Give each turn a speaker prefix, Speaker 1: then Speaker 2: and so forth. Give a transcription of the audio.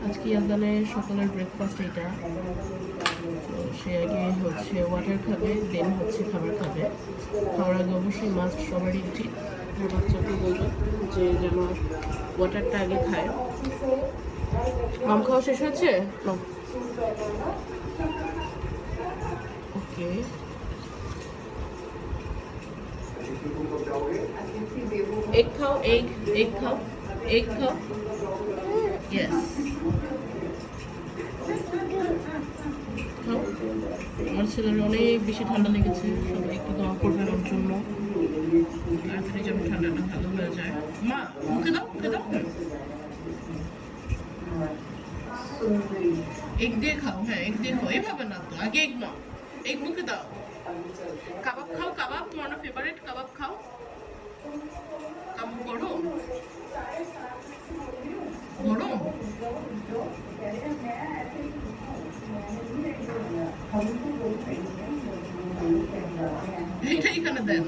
Speaker 1: আজকে ইয়াজদানের সকালের ব্রেকফাস্ট এটা। তো সে আগে হচ্ছে ওয়াটার খাবে, দেন হচ্ছে খাবার খাবে। খাওয়ার আগে অবশ্যই মাস্ট সবারই উচিত আর বাচ্চাকে বলবো যে যেন ওয়াটারটা আগে খায়। মাম খাওয়া শেষ হয়েছে? ওকে, এগ খাও, এগ খাও, এগ খাও। ইয়েস, খাও। আমার ছেলের অনেক বেশি ঠান্ডা লেগেছে, সবাই একটু দোয়া করবেন ওর জন্য, তাড়াতাড়ি যেন ঠান্ডাটা ভালো হয়ে যায়। মা মুখে দাও, মুখে দাও। এগ দিয়ে খাও, হ্যাঁ এগ দিয়ে খাও, এভাবে না তো, আগে এগ নাও, এগ মুখে দাও। কাবাব খাও, কাবাব তোমার না ফেভারিট, কাবাব খাও। কাবাব গরম গরম, এটা এখানে দেন।